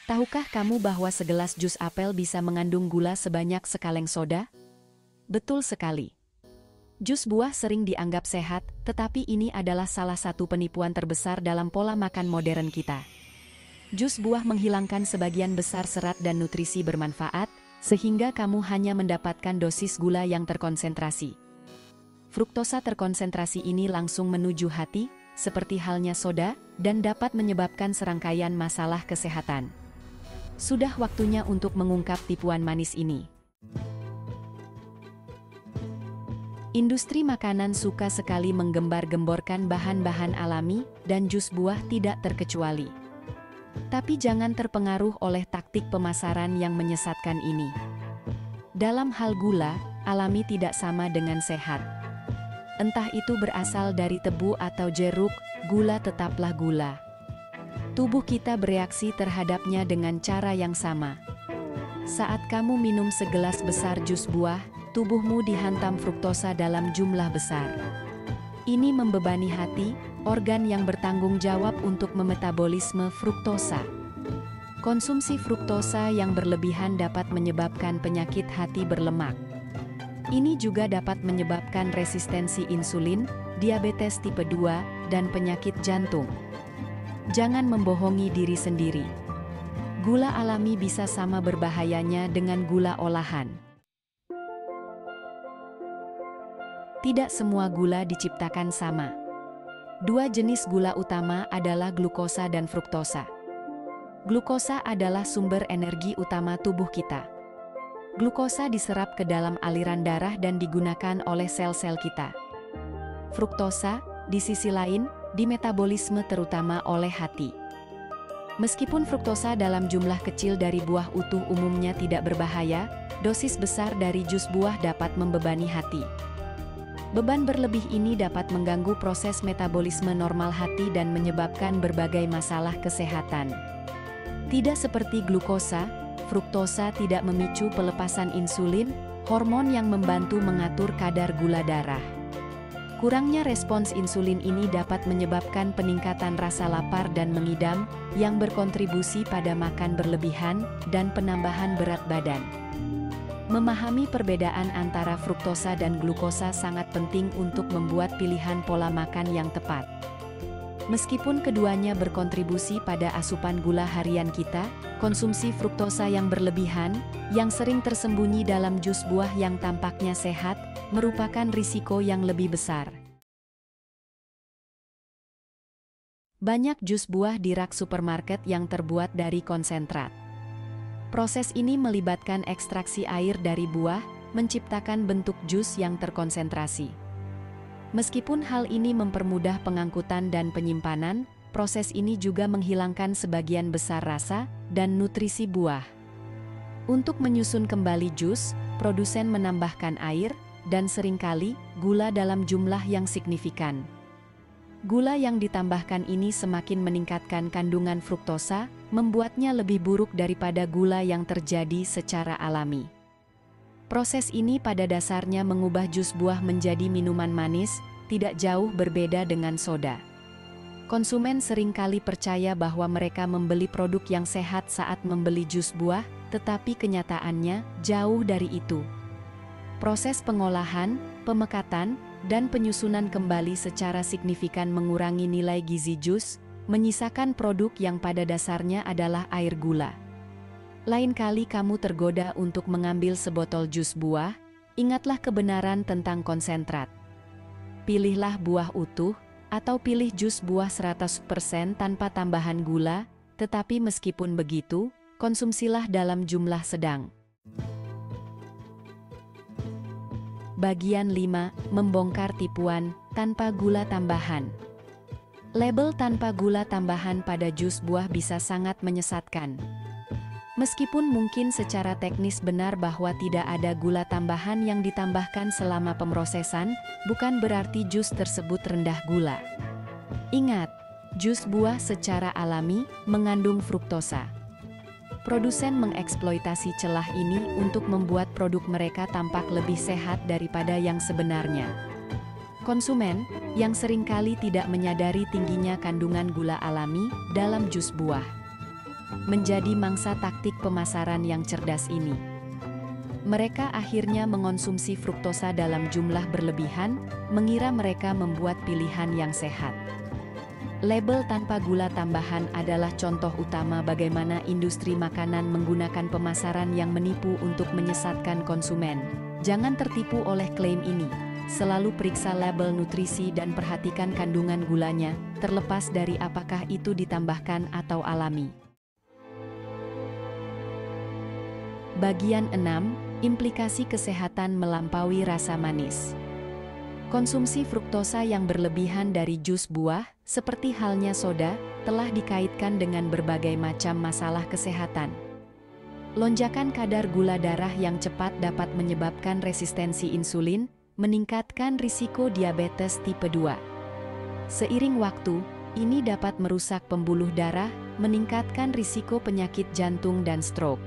Tahukah kamu bahwa segelas jus apel bisa mengandung gula sebanyak sekaleng soda? Betul sekali. Jus buah sering dianggap sehat, tetapi ini adalah salah satu penipuan terbesar dalam pola makan modern kita. Jus buah menghilangkan sebagian besar serat dan nutrisi bermanfaat, sehingga kamu hanya mendapatkan dosis gula yang terkonsentrasi. Fruktosa terkonsentrasi ini langsung menuju hati, seperti halnya soda, dan dapat menyebabkan serangkaian masalah kesehatan. Sudah waktunya untuk mengungkap tipuan manis ini. Industri makanan suka sekali menggembar-gemborkan bahan-bahan alami, dan jus buah tidak terkecuali. Tapi jangan terpengaruh oleh taktik pemasaran yang menyesatkan ini. Dalam hal gula, alami tidak sama dengan sehat. Entah itu berasal dari tebu atau jeruk, gula tetaplah gula. Tubuh kita bereaksi terhadapnya dengan cara yang sama. Saat kamu minum segelas besar jus buah, tubuhmu dihantam fruktosa dalam jumlah besar. Ini membebani hati, organ yang bertanggung jawab untuk memetabolisme fruktosa. Konsumsi fruktosa yang berlebihan dapat menyebabkan penyakit hati berlemak. Ini juga dapat menyebabkan resistensi insulin, diabetes tipe 2, dan penyakit jantung. Jangan membohongi diri sendiri. Gula alami bisa sama berbahayanya dengan gula olahan. Tidak semua gula diciptakan sama. Dua jenis gula utama adalah glukosa dan fruktosa. Glukosa adalah sumber energi utama tubuh kita. Glukosa diserap ke dalam aliran darah dan digunakan oleh sel-sel kita. Fruktosa, di sisi lain, dimetabolisme terutama oleh hati. Meskipun fruktosa dalam jumlah kecil dari buah utuh umumnya tidak berbahaya, dosis besar dari jus buah dapat membebani hati. Beban berlebih ini dapat mengganggu proses metabolisme normal hati dan menyebabkan berbagai masalah kesehatan. Tidak seperti glukosa, fruktosa tidak memicu pelepasan insulin, hormon yang membantu mengatur kadar gula darah. Kurangnya respons insulin ini dapat menyebabkan peningkatan rasa lapar dan mengidam, yang berkontribusi pada makan berlebihan dan penambahan berat badan. Memahami perbedaan antara fruktosa dan glukosa sangat penting untuk membuat pilihan pola makan yang tepat. Meskipun keduanya berkontribusi pada asupan gula harian kita, konsumsi fruktosa yang berlebihan, yang sering tersembunyi dalam jus buah yang tampaknya sehat, merupakan risiko yang lebih besar. Banyak jus buah di rak supermarket yang terbuat dari konsentrat. Proses ini melibatkan ekstraksi air dari buah, menciptakan bentuk jus yang terkonsentrasi. Meskipun hal ini mempermudah pengangkutan dan penyimpanan, proses ini juga menghilangkan sebagian besar rasa dan nutrisi buah. Untuk menyusun kembali jus, produsen menambahkan air, dan seringkali gula dalam jumlah yang signifikan. Gula yang ditambahkan ini semakin meningkatkan kandungan fruktosa, membuatnya lebih buruk daripada gula yang terjadi secara alami. Proses ini pada dasarnya mengubah jus buah menjadi minuman manis, tidak jauh berbeda dengan soda. Konsumen seringkali percaya bahwa mereka membeli produk yang sehat saat membeli jus buah, tetapi kenyataannya jauh dari itu. Proses pengolahan, pemekatan, dan penyusunan kembali secara signifikan mengurangi nilai gizi jus, menyisakan produk yang pada dasarnya adalah air gula. Lain kali kamu tergoda untuk mengambil sebotol jus buah, ingatlah kebenaran tentang konsentrat. Pilihlah buah utuh, atau pilih jus buah 100% tanpa tambahan gula, tetapi meskipun begitu, konsumsilah dalam jumlah sedang. Bagian 5. Membongkar tipuan tanpa gula tambahan. Label tanpa gula tambahan pada jus buah bisa sangat menyesatkan. Meskipun mungkin secara teknis benar bahwa tidak ada gula tambahan yang ditambahkan selama pemrosesan, bukan berarti jus tersebut rendah gula. Ingat, jus buah secara alami mengandung fruktosa. Produsen mengeksploitasi celah ini untuk membuat produk mereka tampak lebih sehat daripada yang sebenarnya. Konsumen, yang seringkali tidak menyadari tingginya kandungan gula alami dalam jus buah. menjadi mangsa taktik pemasaran yang cerdas ini. Mereka akhirnya mengonsumsi fruktosa dalam jumlah berlebihan, mengira mereka membuat pilihan yang sehat. Label tanpa gula tambahan adalah contoh utama bagaimana industri makanan menggunakan pemasaran yang menipu untuk menyesatkan konsumen. Jangan tertipu oleh klaim ini. Selalu periksa label nutrisi dan perhatikan kandungan gulanya, terlepas dari apakah itu ditambahkan atau alami. Bagian 6, implikasi kesehatan melampaui rasa manis. Konsumsi fruktosa yang berlebihan dari jus buah, seperti halnya soda, telah dikaitkan dengan berbagai macam masalah kesehatan. Lonjakan kadar gula darah yang cepat dapat menyebabkan resistensi insulin, meningkatkan risiko diabetes tipe 2. Seiring waktu, ini dapat merusak pembuluh darah, meningkatkan risiko penyakit jantung dan stroke.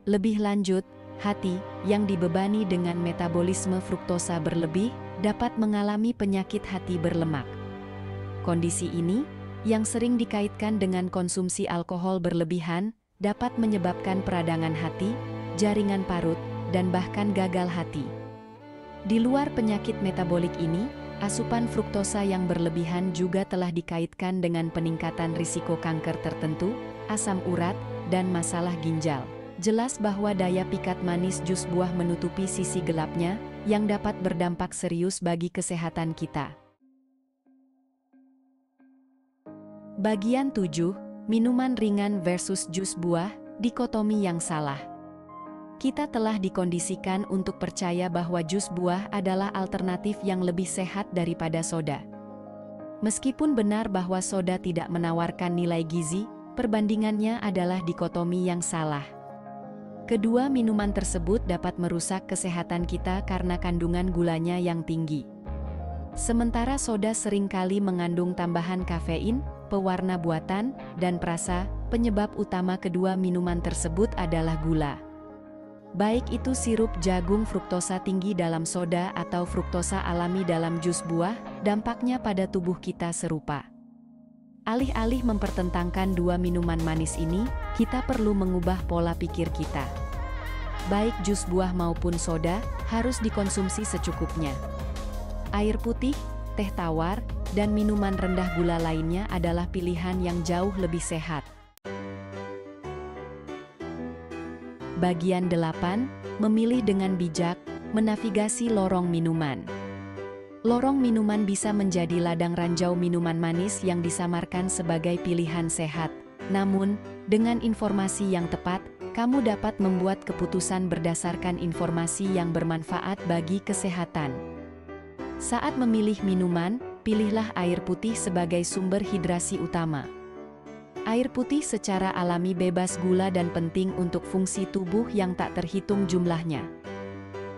Lebih lanjut, hati, yang dibebani dengan metabolisme fruktosa berlebih, dapat mengalami penyakit hati berlemak. Kondisi ini, yang sering dikaitkan dengan konsumsi alkohol berlebihan, dapat menyebabkan peradangan hati, jaringan parut, dan bahkan gagal hati. Di luar penyakit metabolik ini, asupan fruktosa yang berlebihan juga telah dikaitkan dengan peningkatan risiko kanker tertentu, asam urat, dan masalah ginjal. Jelas bahwa daya pikat manis jus buah menutupi sisi gelapnya, yang dapat berdampak serius bagi kesehatan kita. Bagian 7, minuman ringan versus jus buah, dikotomi yang salah. Kita telah dikondisikan untuk percaya bahwa jus buah adalah alternatif yang lebih sehat daripada soda. Meskipun benar bahwa soda tidak menawarkan nilai gizi, perbandingannya adalah dikotomi yang salah. Kedua minuman tersebut dapat merusak kesehatan kita karena kandungan gulanya yang tinggi. Sementara soda seringkali mengandung tambahan kafein, pewarna buatan, dan perasa, penyebab utama kedua minuman tersebut adalah gula. Baik itu sirup jagung fruktosa tinggi dalam soda atau fruktosa alami dalam jus buah, dampaknya pada tubuh kita serupa. Alih-alih mempertentangkan dua minuman manis ini, kita perlu mengubah pola pikir kita. Baik jus buah maupun soda, harus dikonsumsi secukupnya. Air putih, teh tawar, dan minuman rendah gula lainnya adalah pilihan yang jauh lebih sehat. Bagian 8, memilih dengan bijak, menavigasi lorong minuman. Lorong minuman bisa menjadi ladang ranjau minuman manis yang disamarkan sebagai pilihan sehat. Namun, dengan informasi yang tepat, kamu dapat membuat keputusan berdasarkan informasi yang bermanfaat bagi kesehatan. Saat memilih minuman, pilihlah air putih sebagai sumber hidrasi utama. Air putih secara alami bebas gula dan penting untuk fungsi tubuh yang tak terhitung jumlahnya.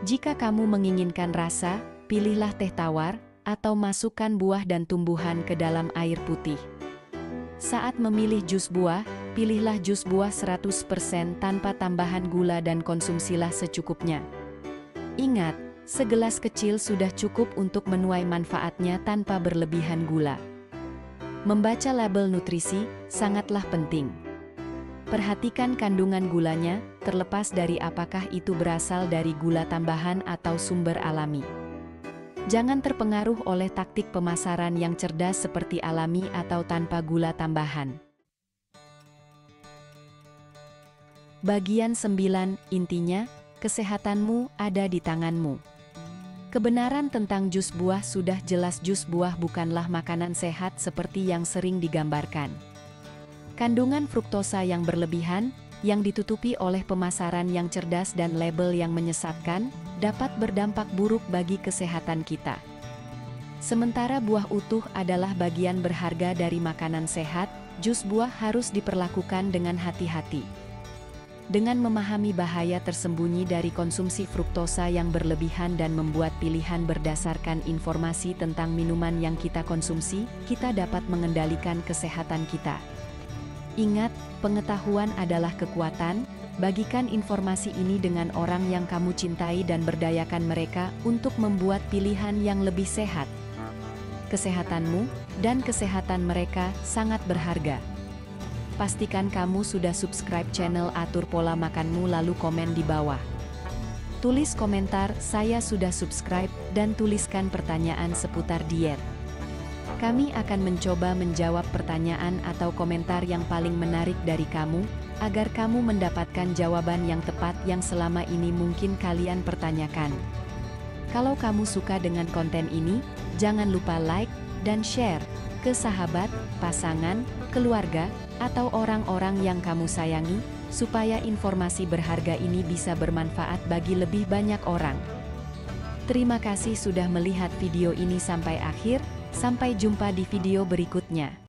Jika kamu menginginkan rasa, pilihlah teh tawar, atau masukkan buah dan tumbuhan ke dalam air putih. Saat memilih jus buah, pilihlah jus buah 100% tanpa tambahan gula dan konsumsilah secukupnya. Ingat, segelas kecil sudah cukup untuk menuai manfaatnya tanpa berlebihan gula. Membaca label nutrisi sangatlah penting. Perhatikan kandungan gulanya, terlepas dari apakah itu berasal dari gula tambahan atau sumber alami. Jangan terpengaruh oleh taktik pemasaran yang cerdas seperti alami atau tanpa gula tambahan. Bagian 9, intinya, kesehatanmu ada di tanganmu. Kebenaran tentang jus buah sudah jelas, jus buah bukanlah makanan sehat seperti yang sering digambarkan. Kandungan fruktosa yang berlebihan, yang ditutupi oleh pemasaran yang cerdas dan label yang menyesatkan, dapat berdampak buruk bagi kesehatan kita. Sementara buah utuh adalah bagian berharga dari makanan sehat, jus buah harus diperlakukan dengan hati-hati. Dengan memahami bahaya tersembunyi dari konsumsi fruktosa yang berlebihan dan membuat pilihan berdasarkan informasi tentang minuman yang kita konsumsi, kita dapat mengendalikan kesehatan kita. Ingat, pengetahuan adalah kekuatan. Bagikan informasi ini dengan orang yang kamu cintai dan berdayakan mereka untuk membuat pilihan yang lebih sehat. Kesehatanmu dan kesehatan mereka sangat berharga. pastikan kamu sudah subscribe channel Atur Pola Makanmu lalu komen di bawah. Tulis komentar, "Saya sudah subscribe," dan tuliskan pertanyaan seputar diet. Kami akan mencoba menjawab pertanyaan atau komentar yang paling menarik dari kamu, agar kamu mendapatkan jawaban yang tepat yang selama ini mungkin kalian pertanyakan. Kalau kamu suka dengan konten ini, jangan lupa like dan share ke sahabat, pasangan, keluarga, atau orang-orang yang kamu sayangi, supaya informasi berharga ini bisa bermanfaat bagi lebih banyak orang. Terima kasih sudah melihat video ini sampai akhir. Sampai jumpa di video berikutnya.